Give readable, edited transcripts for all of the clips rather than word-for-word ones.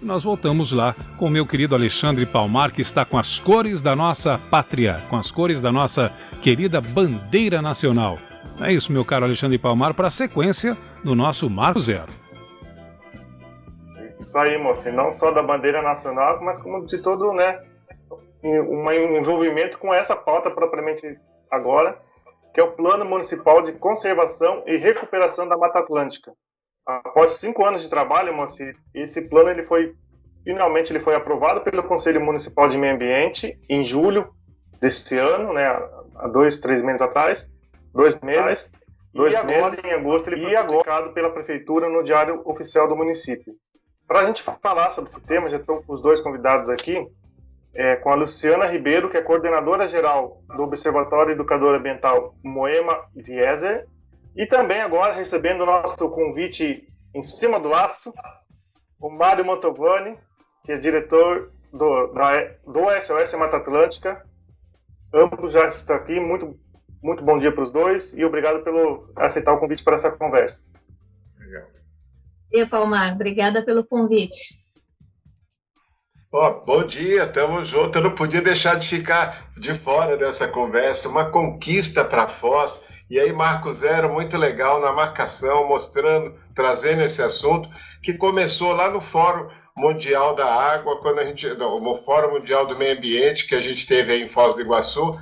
Nós voltamos lá com o meu querido Alexandre Palmar, que está com as cores da nossa pátria, com as cores da nossa querida bandeira nacional. É isso, meu caro Alexandre Palmar, para a sequência do nosso Marco Zero. Isso aí, moço, e não só da bandeira nacional, mas como de todo, né, um envolvimento com essa pauta propriamente agora, que é o Plano Municipal de Conservação e Recuperação da Mata Atlântica. Após 5 anos de trabalho, moço, esse plano finalmente ele foi aprovado pelo Conselho Municipal de Meio Ambiente em julho desse ano, né, há 2-3 meses atrás, 2 meses, em agosto ele foi publicado pela Prefeitura no Diário Oficial do município. Para a gente falar sobre esse tema, já estou com os dois convidados aqui, com a Luciana Ribeiro, que é coordenadora-geral do Observatório Educador Ambiental Moema Vieser, e também agora recebendo o nosso convite em cima do laço, o Mário Mantovani, que é diretor do SOS Mata Atlântica. Ambos já estão aqui, muito bom dia para os dois e obrigado pelo aceitar o convite para essa conversa. Legal. E Palmar, obrigada pelo convite. Bom dia, tamo junto. Eu não podia deixar de ficar de fora dessa conversa, uma conquista para a Foz. E aí, Marco Zero, muito legal na marcação, mostrando, trazendo esse assunto, que começou lá no Fórum Mundial da Água, no Fórum Mundial do Meio Ambiente, que a gente teve aí em Foz do Iguaçu,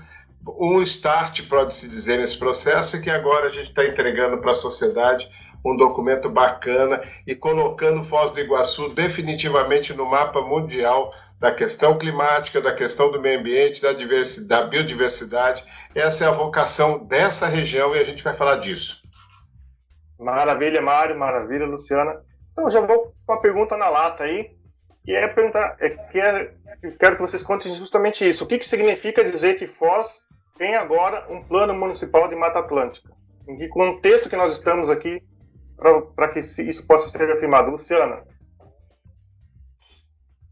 um start, pode-se dizer, nesse processo, e que agora a gente está entregando para a sociedade um documento bacana e colocando Foz do Iguaçu definitivamente no mapa mundial da questão climática, da questão do meio ambiente, da biodiversidade. Essa é a vocação dessa região e a gente vai falar disso. Maravilha, Mário, maravilha, Luciana. Então, já vou com uma pergunta na lata aí, e quero que vocês contem justamente isso. O que significa dizer que Foz tem agora um plano municipal de Mata Atlântica? Em que contexto que nós estamos aqui para que isso possa ser afirmado? Luciana.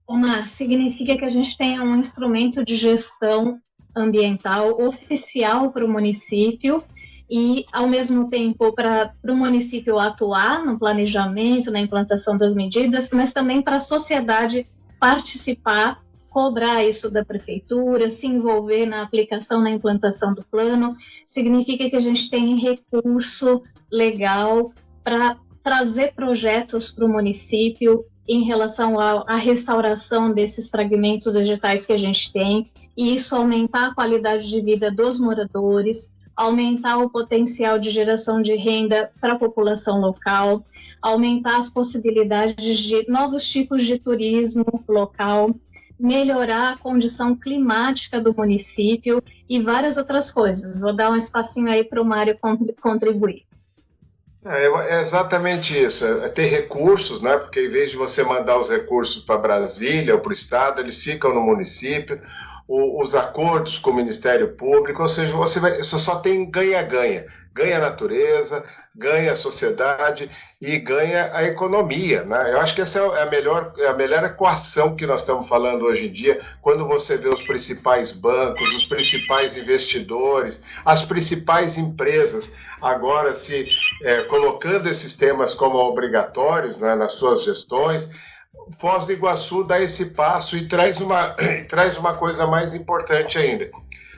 Omar, significa que a gente tenha um instrumento de gestão ambiental oficial para o município e, ao mesmo tempo, para o município atuar no planejamento, na implantação das medidas, mas também para a sociedade participar, cobrar isso da prefeitura, se envolver na aplicação, na implantação do plano. Significa que a gente tem recurso legal para trazer projetos para o município em relação à restauração desses fragmentos vegetais que a gente tem, e isso aumentar a qualidade de vida dos moradores, aumentar o potencial de geração de renda para a população local, aumentar as possibilidades de novos tipos de turismo local, melhorar a condição climática do município e várias outras coisas. Vou dar um espacinho aí para o Mário contribuir. É exatamente isso, é ter recursos, né? Porque em vez de você mandar os recursos para Brasília ou para o Estado, eles ficam no município, os acordos com o Ministério Público, ou seja, você só tem ganha-ganha. Ganha a natureza, ganha a sociedade e ganha a economia, né? Eu acho que essa é a melhor equação que nós estamos falando hoje em dia, quando você vê os principais bancos, os principais investidores, as principais empresas agora se colocando esses temas como obrigatórios, né, nas suas gestões. Foz do Iguaçu dá esse passo e traz uma coisa mais importante ainda.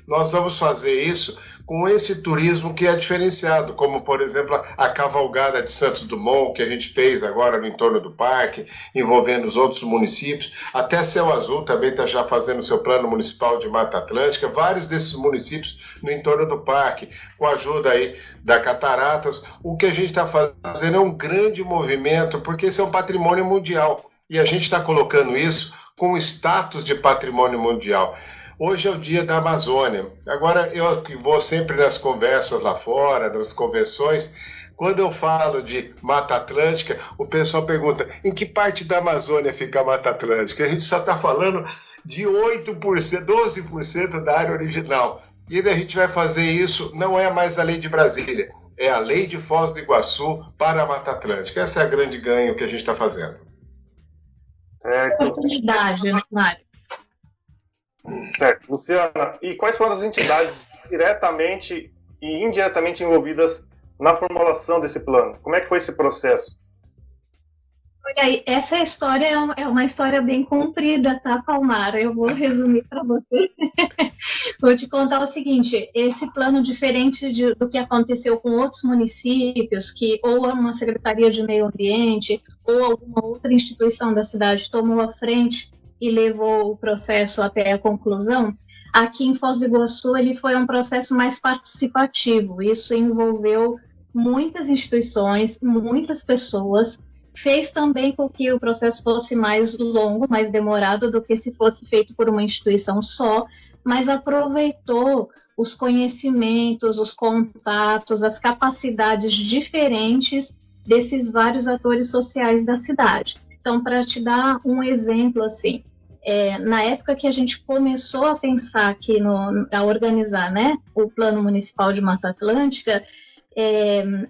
Nós vamos fazer isso com esse turismo que é diferenciado, como, por exemplo, a cavalgada de Santos Dumont, que a gente fez agora no entorno do parque, envolvendo os outros municípios. Até Céu Azul também está já fazendo seu plano municipal de Mata Atlântica. Vários desses municípios no entorno do parque, com a ajuda aí da Cataratas. O que a gente está fazendo é um grande movimento, porque esse é um patrimônio mundial. E a gente está colocando isso com o status de patrimônio mundial. Hoje é o dia da Amazônia. Agora, eu que vou sempre nas conversas lá fora, nas convenções, quando eu falo de Mata Atlântica, o pessoal pergunta, em que parte da Amazônia fica a Mata Atlântica? A gente só está falando de 8%, 12% da área original. E a gente vai fazer isso, não é mais a lei de Brasília, é a lei de Foz do Iguaçu para a Mata Atlântica. Essa é a grande ganho que a gente está fazendo. Oportunidade, né, Mário? Certo. Luciana, e quais foram as entidades diretamente e indiretamente envolvidas na formulação desse plano? Como é que foi esse processo? Olha aí, essa história é uma história bem comprida, tá, Palmar? Eu vou resumir para você. Vou te contar o seguinte: esse plano, diferente do que aconteceu com outros municípios, que ou uma Secretaria de Meio Ambiente ou alguma outra instituição da cidade tomou a frente e levou o processo até a conclusão, aqui em Foz do Iguaçu ele foi um processo mais participativo. Isso envolveu muitas instituições, muitas pessoas, fez também com que o processo fosse mais longo, mais demorado do que se fosse feito por uma instituição só, mas aproveitou os conhecimentos, os contatos, as capacidades diferentes desses vários atores sociais da cidade. Então, para te dar um exemplo, assim, na época que a gente começou a pensar aqui, a organizar, né, o Plano Municipal de Mata Atlântica,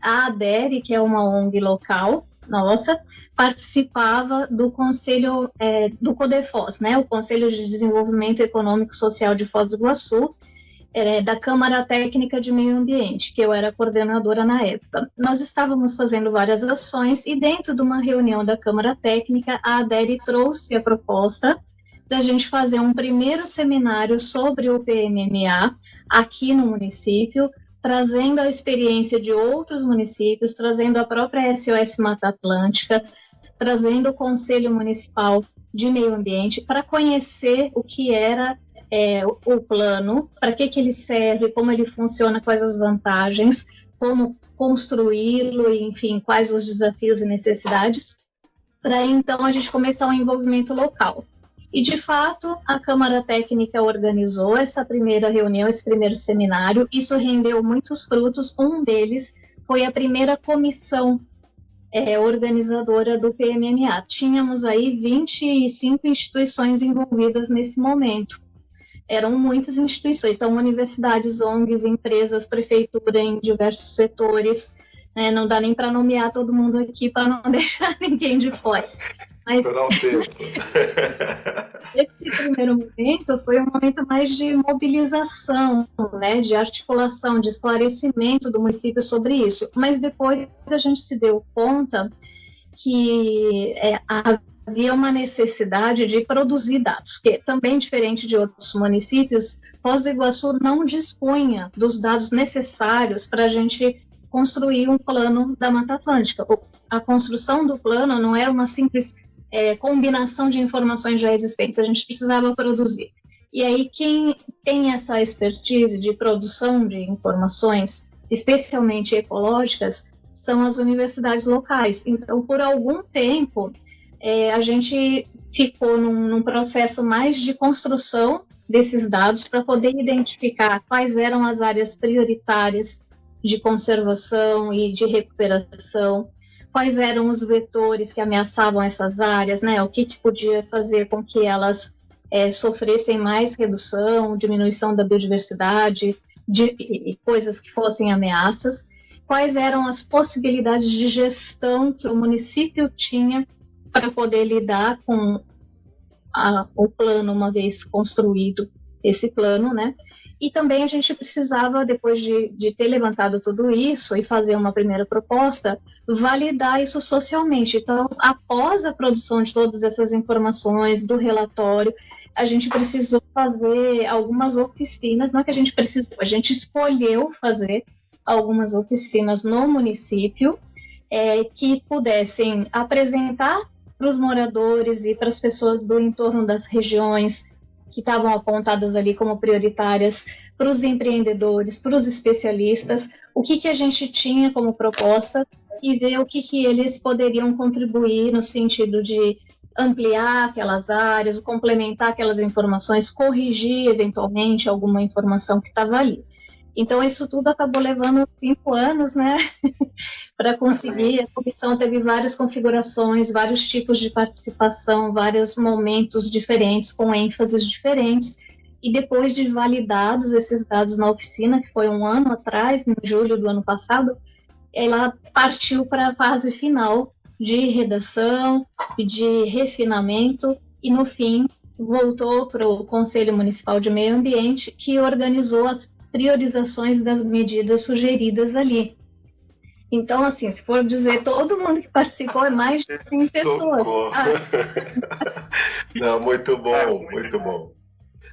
a ADERE, que é uma ONG local nossa, participava do conselho do CODEFOS, né, o Conselho de Desenvolvimento Econômico e Social de Foz do Iguaçu, da Câmara Técnica de Meio Ambiente, que eu era coordenadora na época. Nós estávamos fazendo várias ações e dentro de uma reunião da Câmara Técnica, a ADERE trouxe a proposta da gente fazer um primeiro seminário sobre o PMMA aqui no município, trazendo a experiência de outros municípios, trazendo a própria SOS Mata Atlântica, trazendo o Conselho Municipal de Meio Ambiente, para conhecer o que era o plano, para que ele serve, como ele funciona, quais as vantagens, como construí-lo, enfim, quais os desafios e necessidades, para então a gente começar um envolvimento local. E, de fato, a Câmara Técnica organizou essa primeira reunião, esse primeiro seminário. Isso rendeu muitos frutos. Um deles foi a primeira comissão organizadora do PMMA. Tínhamos aí 25 instituições envolvidas nesse momento. Eram muitas instituições, então universidades, ONGs, empresas, prefeitura em diversos setores. Não dá nem para nomear todo mundo aqui para não deixar ninguém de fora. Mas esse primeiro momento foi um momento mais de mobilização, né, de articulação, de esclarecimento do município sobre isso. Mas depois a gente se deu conta que havia uma necessidade de produzir dados, que também diferente de outros municípios, Foz do Iguaçu não dispunha dos dados necessários para a gente construir um plano da Mata Atlântica. A construção do plano não era uma simples combinação de informações já existentes, a gente precisava produzir. E aí quem tem essa expertise de produção de informações, especialmente ecológicas, são as universidades locais. Então, por algum tempo, a gente ficou num processo mais de construção desses dados para poder identificar quais eram as áreas prioritárias de conservação e de recuperação, quais eram os vetores que ameaçavam essas áreas, né? O que podia fazer com que elas sofressem mais redução, diminuição da biodiversidade, de coisas que fossem ameaças, quais eram as possibilidades de gestão que o município tinha para poder lidar com o plano, uma vez construído esse plano, né? E também a gente precisava, depois de ter levantado tudo isso e fazer uma primeira proposta, validar isso socialmente. Então, após a produção de todas essas informações, do relatório, a gente precisou fazer algumas oficinas, não é que a gente precisou, a gente escolheu fazer algumas oficinas no município que pudessem apresentar para os moradores e para as pessoas do entorno das regiões que estavam apontadas ali como prioritárias, para os empreendedores, para os especialistas, o que a gente tinha como proposta e ver o que eles poderiam contribuir no sentido de ampliar aquelas áreas, complementar aquelas informações, corrigir eventualmente alguma informação que estava ali. Então, isso tudo acabou levando 5 anos, né, para conseguir. A comissão teve várias configurações, vários tipos de participação, vários momentos diferentes, com ênfases diferentes, e depois de validados esses dados na oficina, que foi 1 ano atrás, em julho do ano passado, ela partiu para a fase final de redação e de refinamento, e no fim voltou para o Conselho Municipal de Meio Ambiente, que organizou as priorizações das medidas sugeridas ali. Então, assim, se for dizer todo mundo que participou, é mais de 100 pessoas. Não, muito bom, muito bom.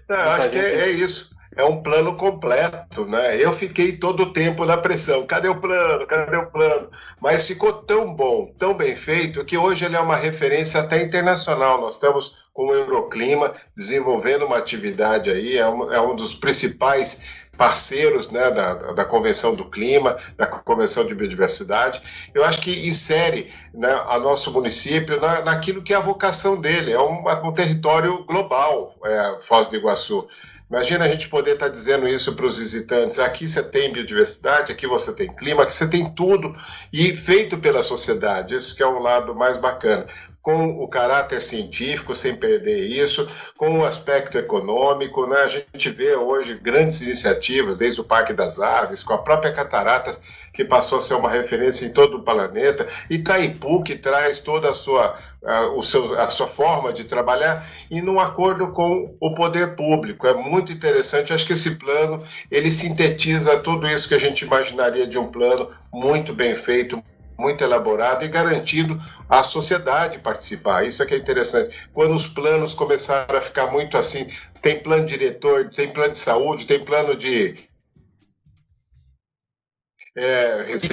Não, eu acho que é isso. É um plano completo, né? Eu fiquei todo o tempo na pressão. Cadê o plano? Cadê o plano? Mas ficou tão bom, tão bem feito, que hoje ele é uma referência até internacional. Nós estamos com o Euroclima desenvolvendo uma atividade aí, é um dos principais parceiros, né, da Convenção do Clima, da Convenção de Biodiversidade. Eu acho que insere, né, a nosso município naquilo que é a vocação dele. É um território global, Foz do Iguaçu. Imagina a gente poder estar dizendo isso para os visitantes. Aqui você tem biodiversidade, aqui você tem clima, aqui você tem tudo, e feito pela sociedade. Isso que é um lado mais bacana. Com o caráter científico, sem perder isso, com o aspecto econômico, né? A gente vê hoje grandes iniciativas, desde o Parque das Aves, com a própria Cataratas, que passou a ser uma referência em todo o planeta, Itaipu, que traz toda a sua forma de trabalhar, e num acordo com o poder público. É muito interessante. Acho que esse plano, ele sintetiza tudo isso que a gente imaginaria de um plano muito bem feito, muito elaborado e garantindo a sociedade participar. Isso é que é interessante. Quando os planos começaram a ficar muito assim, tem plano diretor, tem plano de saúde, tem plano de...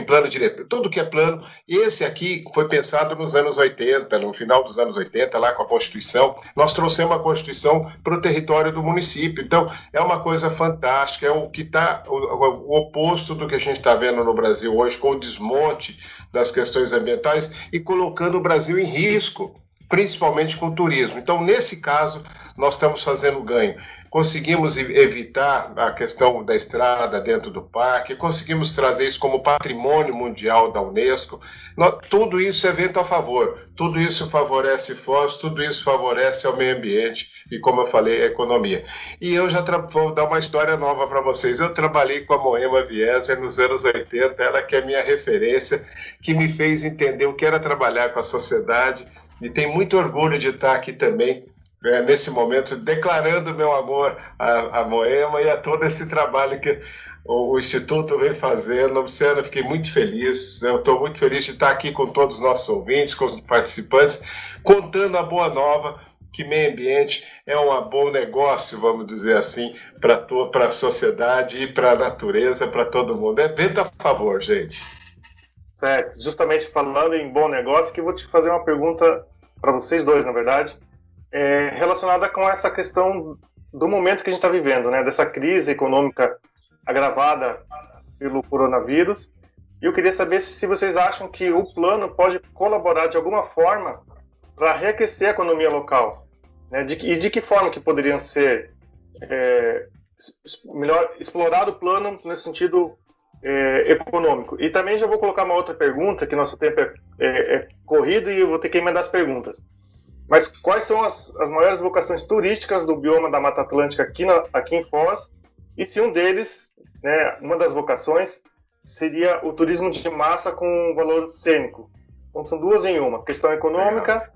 plano diretor, tudo que é plano. Esse aqui foi pensado nos anos 80, no final dos anos 80, lá com a Constituição. Nós trouxemos a Constituição para o território do município. Então, é uma coisa fantástica, é o que está o oposto do que a gente está vendo no Brasil hoje, com o desmonte das questões ambientais e colocando o Brasil em risco, principalmente com o turismo. Então, nesse caso, nós estamos fazendo ganho. Conseguimos evitar a questão da estrada dentro do parque, conseguimos trazer isso como patrimônio mundial da Unesco. Tudo isso é vento a favor, tudo isso favorece Foz, tudo isso favorece ao meio ambiente e, como eu falei, a economia. E eu já vou dar uma história nova para vocês. Eu trabalhei com a Moema Wieser nos anos 80, ela que é minha referência, que me fez entender o que era trabalhar com a sociedade, e tenho muito orgulho de estar aqui também, nesse momento, declarando meu amor à Moema e a todo esse trabalho que o Instituto vem fazendo. Luciano, fiquei muito feliz, eu estou muito feliz de estar aqui com todos os nossos ouvintes, com os participantes, contando a boa nova, que meio ambiente é um bom negócio, vamos dizer assim, para a sociedade e para a natureza, para todo mundo. É vento a favor, gente. Certo, justamente falando em bom negócio, que eu vou te fazer uma pergunta para vocês dois, na verdade, relacionada com essa questão do momento que a gente está vivendo, né? Dessa crise econômica agravada pelo coronavírus. E eu queria saber se vocês acham que o plano pode colaborar de alguma forma para reaquecer a economia local, né? E de que forma que poderiam ser melhor explorado o plano nesse sentido econômico. E também já vou colocar uma outra pergunta, que nosso tempo é corrido e eu vou ter que emendar as perguntas. Mas quais são as maiores vocações turísticas do bioma da Mata Atlântica aqui em Foz? E se um deles, né, uma das vocações, seria o turismo de massa com valor cênico? Então são duas em uma, a questão econômica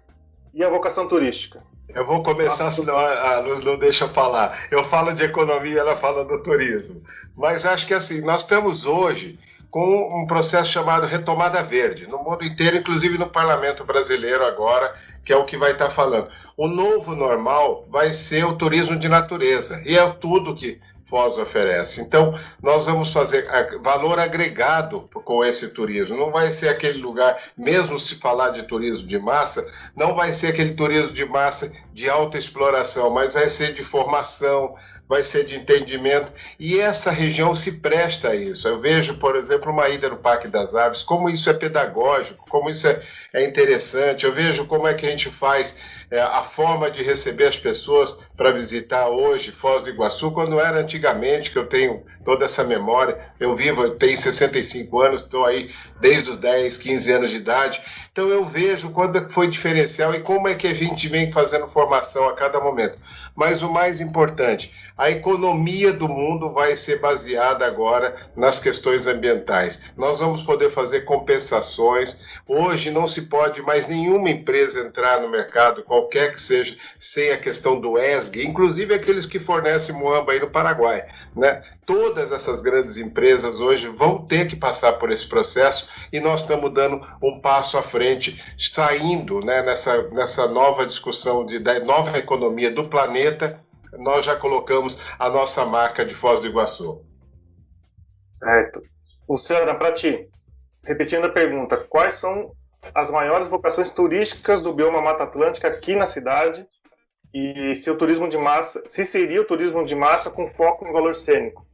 e a vocação turística. Eu vou começar, senão a Luz não deixa eu falar. Eu falo de economia, ela fala do turismo. Mas acho que assim, nós estamos hoje com um processo chamado Retomada Verde, no mundo inteiro, inclusive no Parlamento Brasileiro agora, que é o que vai estar falando. O novo normal vai ser o turismo de natureza, e é tudo que Foz oferece. Então, nós vamos fazer valor agregado com esse turismo. Não vai ser aquele lugar, mesmo se falar de turismo de massa, não vai ser aquele turismo de massa de alta exploração, mas vai ser de formação, vai ser de entendimento, e essa região se presta a isso. Eu vejo, por exemplo, uma ida no Parque das Aves, como isso é pedagógico, como isso é interessante. Eu vejo como é que a gente faz a forma de receber as pessoas para visitar hoje Foz do Iguaçu, quando era antigamente, que eu tenho toda essa memória. Eu tenho 65 anos, estou aí desde os 10, 15 anos de idade. Então eu vejo quando foi diferencial e como é que a gente vem fazendo formação a cada momento. Mas o mais importante, a economia do mundo vai ser baseada agora nas questões ambientais. Nós vamos poder fazer compensações. Hoje não se pode mais nenhuma empresa entrar no mercado, qualquer que seja, sem a questão do ESG, inclusive aqueles que fornecem muamba aí no Paraguai, né? Toda todas essas grandes empresas hoje vão ter que passar por esse processo e nós estamos dando um passo à frente, saindo, né, nessa nova discussão da nova economia do planeta. Nós já colocamos a nossa marca de Foz do Iguaçu. Certo. Luciana, para ti, repetindo a pergunta, quais são as maiores vocações turísticas do bioma Mata Atlântica aqui na cidade e se o turismo de massa, se seria o turismo de massa com foco em valor cênico?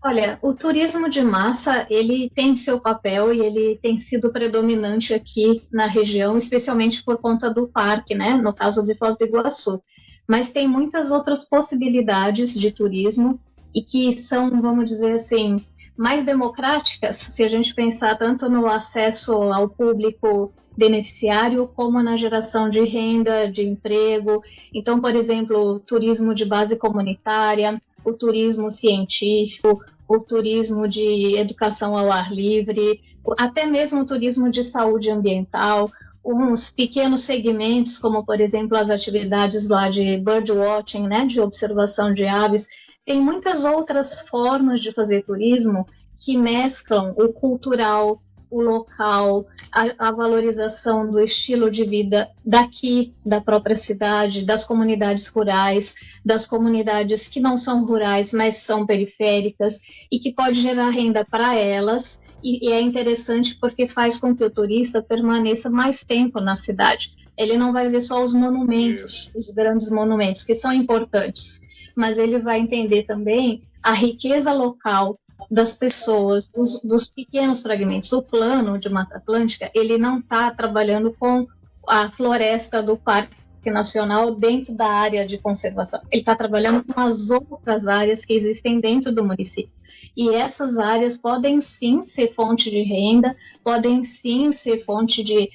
Olha, o turismo de massa, ele tem seu papel e ele tem sido predominante aqui na região, especialmente por conta do parque, né? No caso de Foz do Iguaçu. Mas tem muitas outras possibilidades de turismo e que são, vamos dizer assim, mais democráticas, se a gente pensar tanto no acesso ao público beneficiário, como na geração de renda, de emprego. Então, por exemplo, o turismo de base comunitária, o turismo científico, o turismo de educação ao ar livre, até mesmo o turismo de saúde ambiental, uns pequenos segmentos, como, por exemplo, as atividades lá de birdwatching, né, de observação de aves. Tem muitas outras formas de fazer turismo que mesclam o cultural, o local, a valorização do estilo de vida daqui, da própria cidade, das comunidades rurais, das comunidades que não são rurais, mas são periféricas, e que pode gerar renda para elas, e é interessante porque faz com que o turista permaneça mais tempo na cidade. Ele não vai ver só os monumentos, os grandes monumentos, que são importantes, mas ele vai entender também a riqueza local das pessoas, dos pequenos fragmentos. O plano de Mata Atlântica, ele não está trabalhando com a floresta do Parque Nacional dentro da área de conservação. Ele está trabalhando com as outras áreas que existem dentro do município. E essas áreas podem sim ser fonte de renda, podem sim ser fonte de,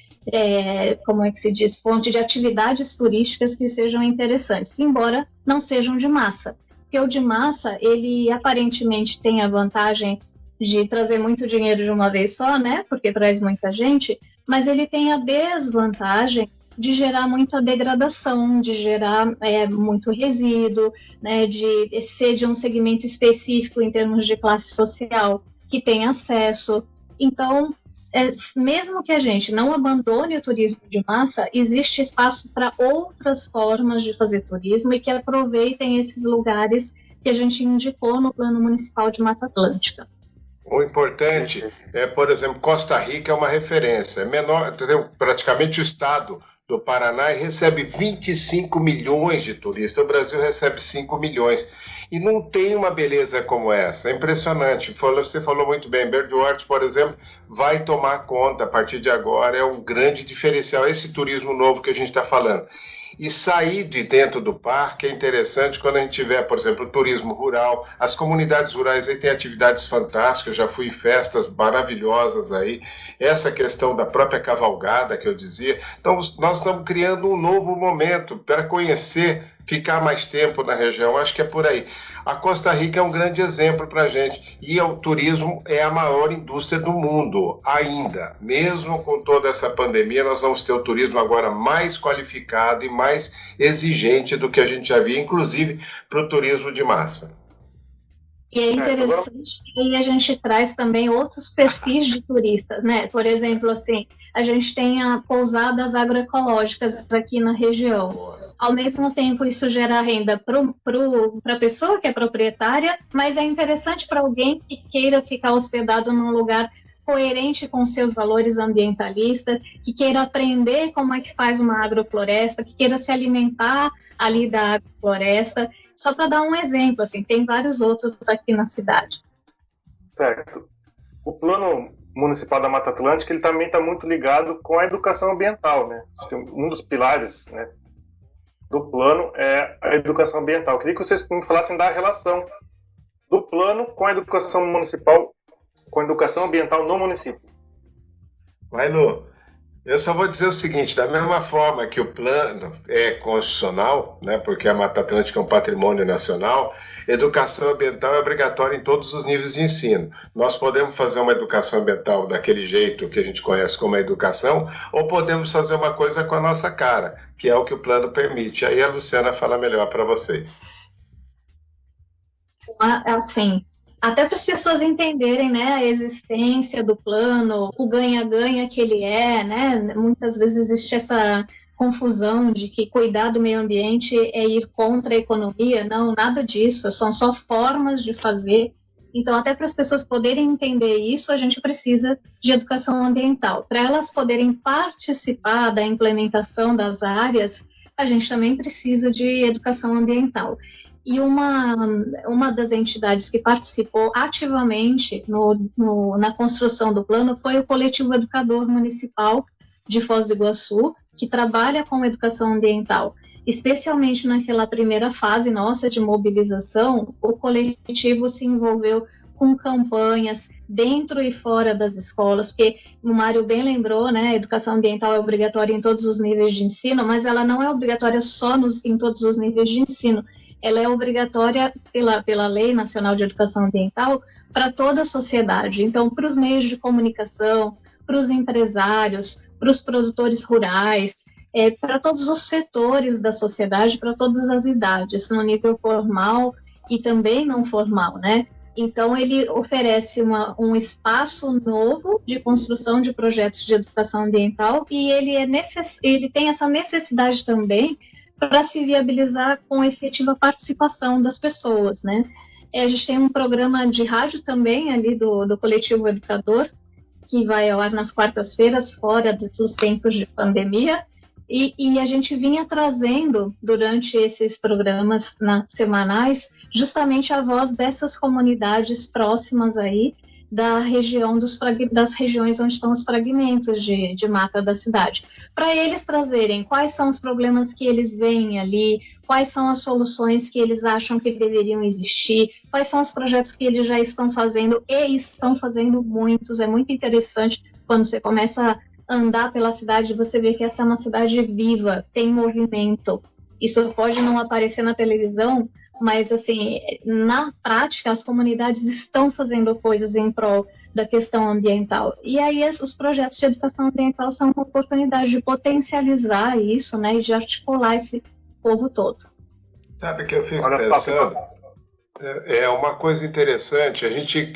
fonte de atividades turísticas que sejam interessantes, embora não sejam de massa. Porque o de massa, ele aparentemente tem a vantagem de trazer muito dinheiro de uma vez só, né? Porque traz muita gente, mas ele tem a desvantagem de gerar muita degradação, de gerar muito resíduo, né? De ser de um segmento específico em termos de classe social, que tem acesso. Então, mesmo que a gente não abandone o turismo de massa, existe espaço para outras formas de fazer turismo e que aproveitem esses lugares que a gente indicou no Plano Municipal de Mata Atlântica. O importante é, por exemplo, Costa Rica é uma referência, é menor, entendeu? Praticamente o estado do Paraná recebe 25 milhões de turistas, o Brasil recebe 5 milhões. E não tem uma beleza como essa, é impressionante. Você falou muito bem, Birdwatch, por exemplo, vai tomar conta a partir de agora, é um grande diferencial, esse turismo novo que a gente está falando. E sair de dentro do parque é interessante quando a gente tiver, por exemplo, o turismo rural, as comunidades rurais aí têm atividades fantásticas, já fui em festas maravilhosas aí, essa questão da própria cavalgada que eu dizia. Então, nós estamos criando um novo momento para conhecer, ficar mais tempo na região, acho que é por aí. A Costa Rica é um grande exemplo para a gente, e o turismo é a maior indústria do mundo, ainda. Mesmo com toda essa pandemia, nós vamos ter o turismo agora mais qualificado e mais exigente do que a gente já via, inclusive para o turismo de massa. E é interessante que aí a gente traz também outros perfis de turistas, né? Por exemplo, assim, a gente tem pousadas agroecológicas aqui na região. Ao mesmo tempo, isso gera renda para a pessoa que é proprietária, mas é interessante para alguém que queira ficar hospedado num lugar coerente com seus valores ambientalistas, que queira aprender como é que faz uma agrofloresta, que queira se alimentar ali da agrofloresta. Só para dar um exemplo, assim, tem vários outros aqui na cidade. Certo. O Plano Municipal da Mata Atlântica, ele também está muito ligado com a educação ambiental, né? Acho que um dos pilares, né, do plano é a educação ambiental. Eu queria que vocês me falassem da relação do plano com a educação municipal, com a educação ambiental no município. Vai, Lu. Eu só vou dizer o seguinte, da mesma forma que o plano é constitucional, né, porque a Mata Atlântica é um patrimônio nacional, educação ambiental é obrigatória em todos os níveis de ensino. Nós podemos fazer uma educação ambiental daquele jeito que a gente conhece como a educação, ou podemos fazer uma coisa com a nossa cara, que é o que o plano permite. Aí a Luciana fala melhor para vocês. assim, até para as pessoas entenderem, né, a existência do plano, o ganha-ganha que ele é, né? Muitas vezes existe essa confusão de que cuidar do meio ambiente é ir contra a economia. Não, nada disso, são só formas de fazer. Então, até para as pessoas poderem entender isso, a gente precisa de educação ambiental. Para elas poderem participar da implementação das áreas, a gente também precisa de educação ambiental. E uma das entidades que participou ativamente na construção do plano foi o Coletivo Educador Municipal de Foz do Iguaçu, que trabalha com educação ambiental. Especialmente naquela primeira fase nossa de mobilização, o coletivo se envolveu com campanhas dentro e fora das escolas, porque o Mário bem lembrou, né, a educação ambiental é obrigatória em todos os níveis de ensino, mas ela não é obrigatória só em todos os níveis de ensino. Ela é obrigatória pela Lei Nacional de Educação Ambiental para toda a sociedade. Então, para os meios de comunicação, para os empresários, para os produtores rurais, para todos os setores da sociedade, para todas as idades, no nível formal e também não formal, né? Então, ele oferece um espaço novo de construção de projetos de educação ambiental e ele tem essa necessidade também para se viabilizar com efetiva participação das pessoas, né? A gente tem um programa de rádio também ali do Coletivo Educador, que vai ao ar nas quartas-feiras, fora dos tempos de pandemia, e a gente vinha trazendo, durante esses programas semanais, justamente a voz dessas comunidades próximas aí, das regiões onde estão os fragmentos de mata da cidade, para eles trazerem quais são os problemas que eles veem ali, quais são as soluções que eles acham que deveriam existir, quais são os projetos que eles já estão fazendo, e estão fazendo muitos. É muito interessante quando você começa a andar pela cidade, você vê que essa é uma cidade viva, tem movimento. Isso pode não aparecer na televisão, mas, assim, na prática, as comunidades estão fazendo coisas em prol da questão ambiental. E aí, os projetos de educação ambiental são uma oportunidade de potencializar isso, né, e de articular esse povo todo. Sabe que eu fico pensando? É uma coisa interessante, a gente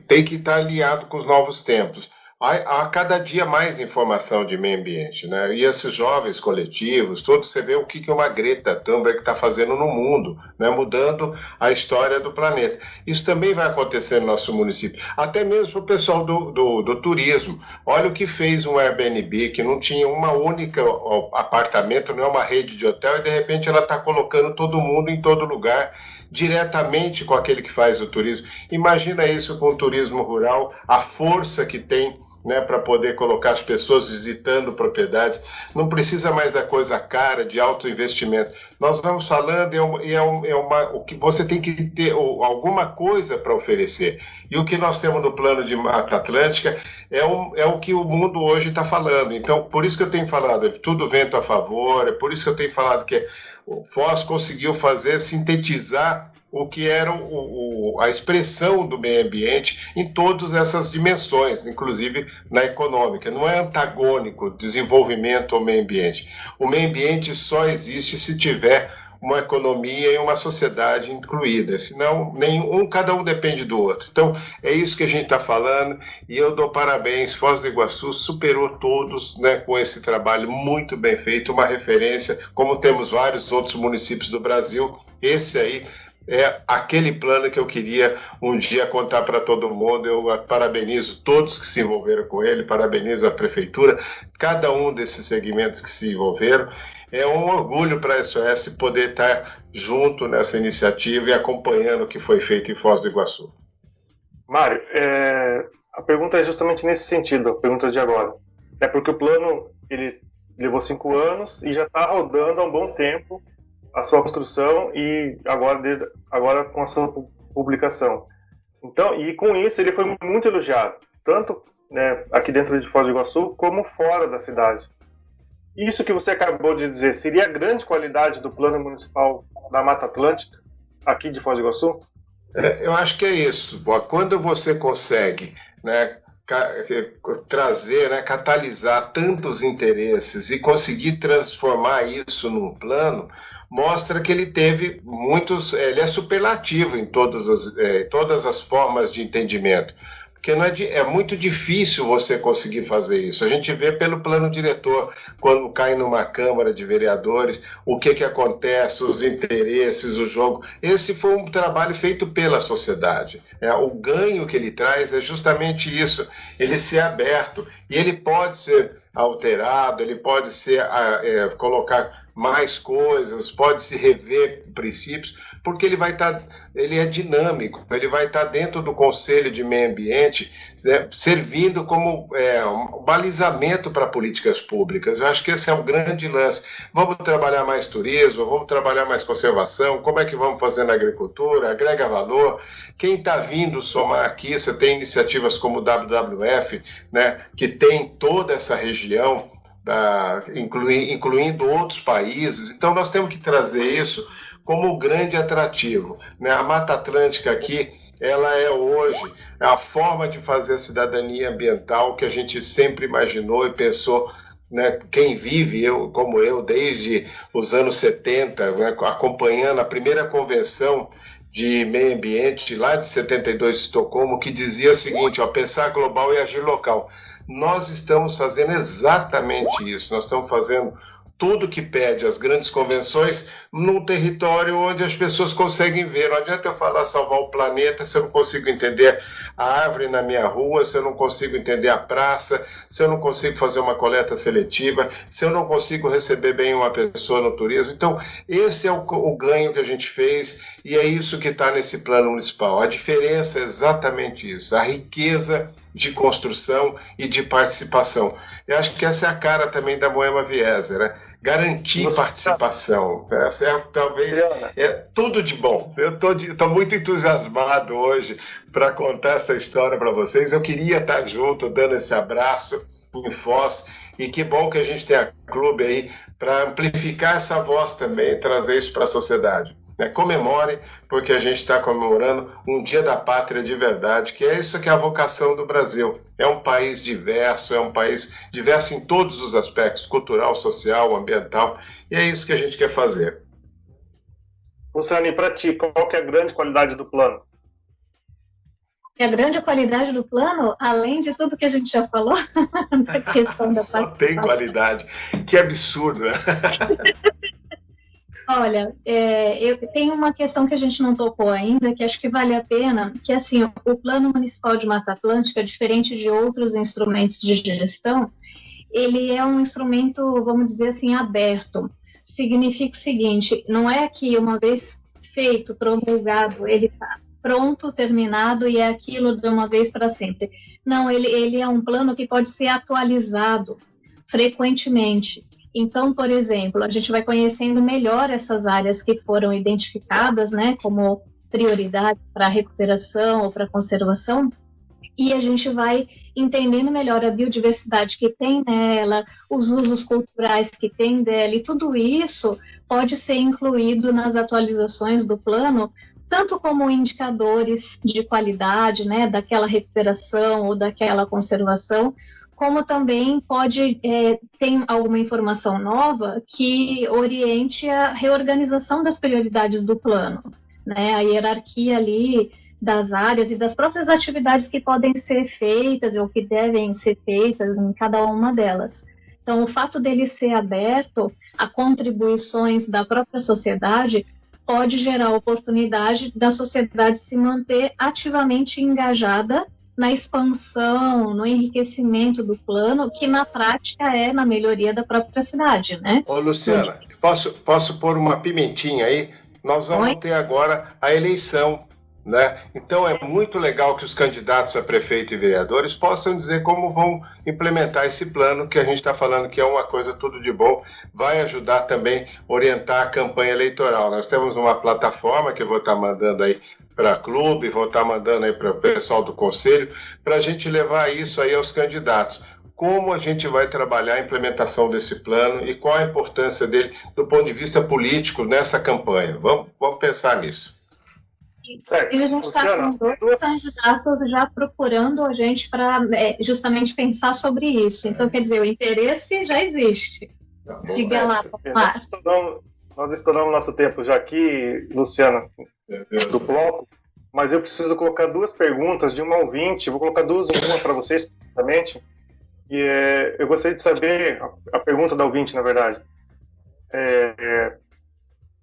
tem que estar alinhado com os novos tempos. Há cada dia mais informação de meio ambiente, né? E esses jovens coletivos, todos, você vê o que uma Greta Thunberg está fazendo no mundo, né? Mudando a história do planeta. Isso também vai acontecer no nosso município, até mesmo para o pessoal do turismo. Olha o que fez um Airbnb, que não tinha uma única apartamento, não é uma rede de hotel, e de repente ela está colocando todo mundo em todo lugar, diretamente com aquele que faz o turismo. Imagina isso com o turismo rural, a força que tem, né, para poder colocar as pessoas visitando propriedades. Não precisa mais da coisa cara, de alto investimento. Nós vamos falando, o que você tem que ter alguma coisa para oferecer. E o que nós temos no plano de Mata Atlântica é o que o mundo hoje está falando. Então, por isso que eu tenho falado, tudo vento a favor, é por isso que eu tenho falado que o Foz conseguiu sintetizar o que era a expressão do meio ambiente em todas essas dimensões, inclusive na econômica. Não é antagônico desenvolvimento ao meio ambiente. O meio ambiente só existe se tiver uma economia e uma sociedade incluída, senão cada um depende do outro. Então, é isso que a gente está falando, e eu dou parabéns. Foz do Iguaçu superou todos, né, com esse trabalho muito bem feito, uma referência, como temos vários outros municípios do Brasil. Esse aí é aquele plano que eu queria um dia contar para todo mundo. Eu parabenizo todos que se envolveram com ele, parabenizo a prefeitura, cada um desses segmentos que se envolveram. É um orgulho para a SOS poder estar junto nessa iniciativa e acompanhando o que foi feito em Foz do Iguaçu. Mário, a pergunta é justamente nesse sentido, a pergunta de agora. É porque o plano ele levou 5 anos e já está rodando há um bom tempo a sua construção e agora com a sua publicação. Então, e com isso ele foi muito elogiado, tanto, né, aqui dentro de Foz do Iguaçu como fora da cidade. Isso que você acabou de dizer, seria a grande qualidade do plano municipal da Mata Atlântica aqui de Foz do Iguaçu? Eu acho que é isso. Quando você consegue, né, trazer, né, catalisar tantos interesses e conseguir transformar isso num plano, mostra que ele teve ele é superlativo em todas as formas de entendimento. Porque é muito difícil você conseguir fazer isso. A gente vê pelo plano diretor, quando cai numa Câmara de Vereadores, o que acontece, os interesses, o jogo. Esse foi um trabalho feito pela sociedade. O ganho que ele traz é justamente isso, ele ser aberto. E ele pode ser alterado, ele pode ser colocar mais coisas, pode se rever princípios, porque ele é dinâmico, ele vai estar dentro do Conselho de Meio Ambiente, né, servindo como um balizamento para políticas públicas. Eu acho que esse é um grande lance. Vamos trabalhar mais turismo, vamos trabalhar mais conservação, como é que vamos fazer na agricultura, agrega valor. Quem está vindo somar aqui, você tem iniciativas como o WWF, né, que tem toda essa região, incluindo outros países. Então nós temos que trazer isso como um grande atrativo, né? A Mata Atlântica aqui, ela é hoje a forma de fazer a cidadania ambiental que a gente sempre imaginou e pensou, né? Quem vive, como eu, desde os anos 70, né, acompanhando a primeira convenção de meio ambiente lá de 72 de Estocolmo, que dizia o seguinte, pensar global e agir local. Nós estamos fazendo exatamente isso, nós estamos fazendo tudo que pede as grandes convenções num território onde as pessoas conseguem ver. Não adianta eu falar salvar o planeta se eu não consigo entender a árvore na minha rua, se eu não consigo entender a praça, se eu não consigo fazer uma coleta seletiva, se eu não consigo receber bem uma pessoa no turismo. Então, esse é o ganho que a gente fez e é isso que está nesse plano municipal. A diferença é exatamente isso, a riqueza de construção e de participação. Eu acho que essa é a cara também da Moema Wieser, né? Garantir participação. Talvez tudo de bom. Eu estou muito entusiasmado hoje para contar essa história para vocês. Eu queria estar junto, dando esse abraço em Foz, e que bom que a gente tem a Clube aí para amplificar essa voz também, trazer isso para a sociedade. Comemore, porque a gente está comemorando um Dia da Pátria de verdade, que é isso que é a vocação do Brasil. É um país diverso, é um país diverso em todos os aspectos, cultural, social, ambiental, e é isso que a gente quer fazer. Luciane, para ti, qual que é a grande qualidade do plano? A grande qualidade do plano, além de tudo que a gente já falou, da questão da Só tem qualidade. Que absurdo, né? Olha, eu tenho uma questão que a gente não tocou ainda, que acho que vale a pena, que assim, o Plano Municipal de Mata Atlântica, diferente de outros instrumentos de gestão, ele é um instrumento, vamos dizer assim, aberto. Significa o seguinte, não é que uma vez feito, promulgado, ele está pronto, terminado e é aquilo de uma vez para sempre. Não, ele é um plano que pode ser atualizado frequentemente. Então, por exemplo, a gente vai conhecendo melhor essas áreas que foram identificadas, né, como prioridade para a recuperação ou para a conservação, e a gente vai entendendo melhor a biodiversidade que tem nela, os usos culturais que tem dela, e tudo isso pode ser incluído nas atualizações do plano, tanto como indicadores de qualidade, né, daquela recuperação ou daquela conservação, como também pode ter alguma informação nova que oriente a reorganização das prioridades do plano, né? A hierarquia ali das áreas e das próprias atividades que podem ser feitas ou que devem ser feitas em cada uma delas. Então, o fato dele ser aberto a contribuições da própria sociedade pode gerar oportunidade da sociedade se manter ativamente engajada na expansão, no enriquecimento do plano, que na prática é na melhoria da própria cidade, né? Ô, Luciana, posso pôr uma pimentinha aí? Nós vamos ter agora a eleição, né? Então é muito legal que os candidatos a prefeito e vereadores possam dizer como vão implementar esse plano, que a gente está falando que é uma coisa tudo de bom, vai ajudar também a orientar a campanha eleitoral. Nós temos uma plataforma que eu vou estar mandando aí para Clube, vou estar mandando aí para o pessoal do Conselho, para a gente levar isso aí aos candidatos. Como a gente vai trabalhar a implementação desse plano e qual a importância dele do ponto de vista político nessa campanha. Vamos pensar nisso. Certo. E a gente está com dois candidatos já procurando a gente para justamente pensar sobre isso. Então, quer dizer, o interesse já existe. Diga lá, Márcio. Nós estouramos nosso tempo já aqui, Luciana, do bloco, mas eu preciso colocar duas perguntas de uma ouvinte. Vou colocar duas em uma para vocês, especificamente. E eu gostaria de saber, a pergunta da ouvinte, na verdade,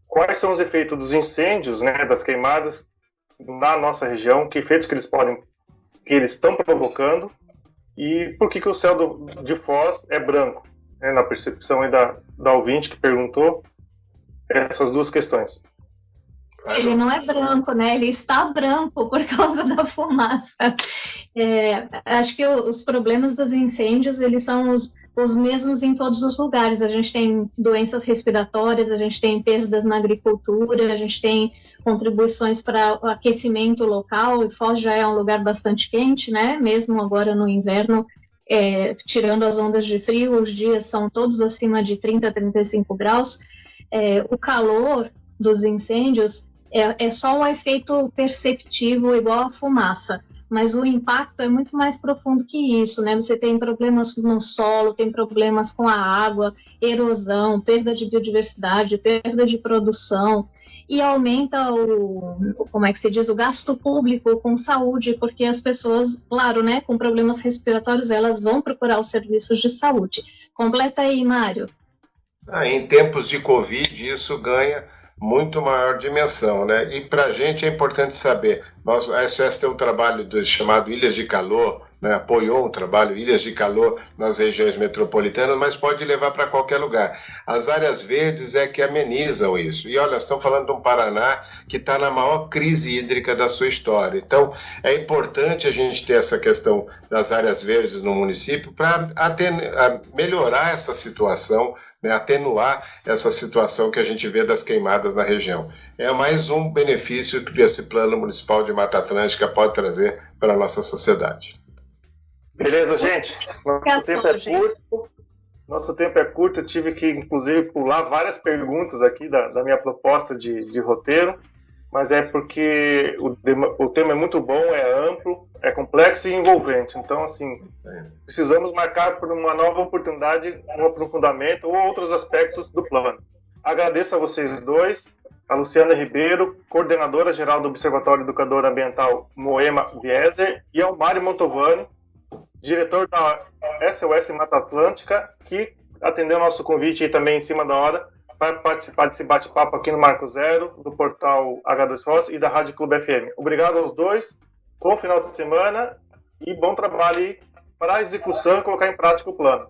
quais são os efeitos dos incêndios, né, das queimadas na nossa região, que efeitos que eles estão provocando e por que o céu de Foz é branco, né, na percepção aí da ouvinte que perguntou essas duas questões. Ele não é branco, né? Ele está branco por causa da fumaça. Acho que os problemas dos incêndios, eles são os mesmos em todos os lugares. A gente tem doenças respiratórias, a gente tem perdas na agricultura, a gente tem contribuições para o aquecimento local, e Foz já é um lugar bastante quente, né? Mesmo agora no inverno, tirando as ondas de frio, os dias são todos acima de 30, 35 graus. O calor dos incêndios é só um efeito perceptivo igual a fumaça, mas o impacto é muito mais profundo que isso, né? Você tem problemas no solo, tem problemas com a água, erosão, perda de biodiversidade, perda de produção, e aumenta o gasto público com saúde, porque as pessoas, claro, né, com problemas respiratórios, elas vão procurar os serviços de saúde. Completa aí, Mário. Em tempos de Covid, isso ganha muito maior dimensão, né? E para a gente é importante saber, a SOS tem um trabalho chamado Ilhas de Calor, né? Apoiou um trabalho Ilhas de Calor nas regiões metropolitanas, mas pode levar para qualquer lugar. As áreas verdes é que amenizam isso. E olha, estamos falando de um Paraná que está na maior crise hídrica da sua história. Então, é importante a gente ter essa questão das áreas verdes no município para melhorar essa situação, né, atenuar essa situação que a gente vê das queimadas na região. É mais um benefício que esse Plano Municipal de Mata Atlântica pode trazer para a nossa sociedade. Beleza, gente? Nosso tempo é curto. Eu tive que, inclusive, pular várias perguntas aqui da minha proposta de roteiro, mas é porque o tema é muito bom, é amplo, é complexo e envolvente. Então, assim, precisamos marcar por uma nova oportunidade, um aprofundamento ou outros aspectos do plano. Agradeço a vocês dois, a Luciana Ribeiro, coordenadora geral do Observatório Educador Ambiental Moema Vieser, e ao Mário Montovani, diretor da SOS Mata Atlântica, que atendeu nosso convite aí também em cima da hora para participar desse bate-papo aqui no Marco Zero, do portal H2 Foz e da Rádio Clube FM. Obrigado aos dois, bom final de semana e bom trabalho aí para a execução e colocar em prática o plano.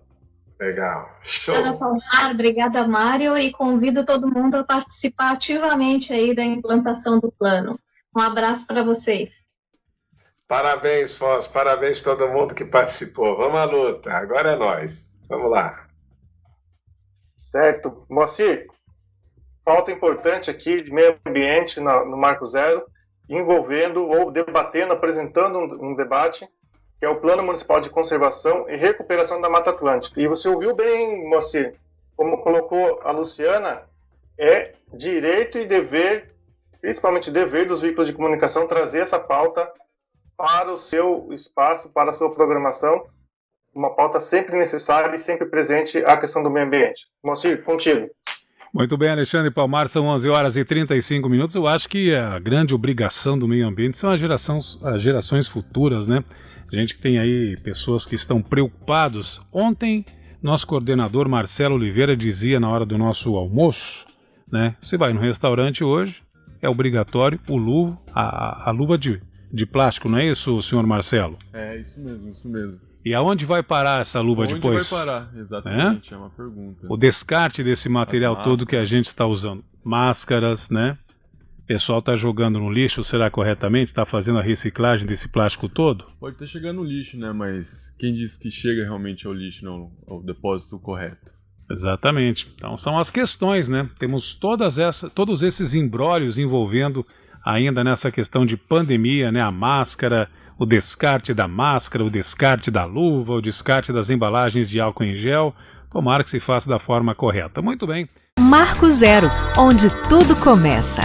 Legal. Show. Obrigada, Palmar, obrigada, Mário, e convido todo mundo a participar ativamente aí da implantação do plano. Um abraço para vocês. Parabéns, Foz, parabéns a todo mundo que participou. Vamos à luta, agora é nós. Vamos lá. Certo. Moacir, pauta importante aqui de meio ambiente no Marco Zero, envolvendo ou debatendo, apresentando um debate, que é o Plano Municipal de Conservação e Recuperação da Mata Atlântica. E você ouviu bem, Moacir, como colocou a Luciana, é direito e dever, principalmente dever dos veículos de comunicação, trazer essa pauta para o seu espaço, para a sua programação, uma pauta sempre necessária e sempre presente a questão do meio ambiente. Moacir, contigo. Muito bem, Alexandre Palmar, são 11 horas e 35 minutos. Eu acho que a grande obrigação do meio ambiente são as gerações futuras, né? A gente que tem aí pessoas que estão preocupados. Ontem, nosso coordenador Marcelo Oliveira dizia na hora do nosso almoço, né? Você vai no restaurante hoje, é obrigatório a luva de plástico, não é isso, senhor Marcelo? É, isso mesmo. E aonde vai parar essa luva depois? Onde vai parar? Exatamente, é uma pergunta. O descarte desse material todo que a gente está usando. Máscaras, né? O pessoal está jogando no lixo, será corretamente? Está fazendo a reciclagem desse plástico todo? Pode estar chegando no lixo, né? Mas quem diz que chega realmente ao lixo, não ao depósito correto? Exatamente. Então são as questões, né? Temos todos esses imbróglios envolvendo ainda nessa questão de pandemia, né? A máscara, o descarte da máscara, o descarte da luva, o descarte das embalagens de álcool em gel. Tomara que se faça da forma correta. Muito bem. Marco Zero, onde tudo começa.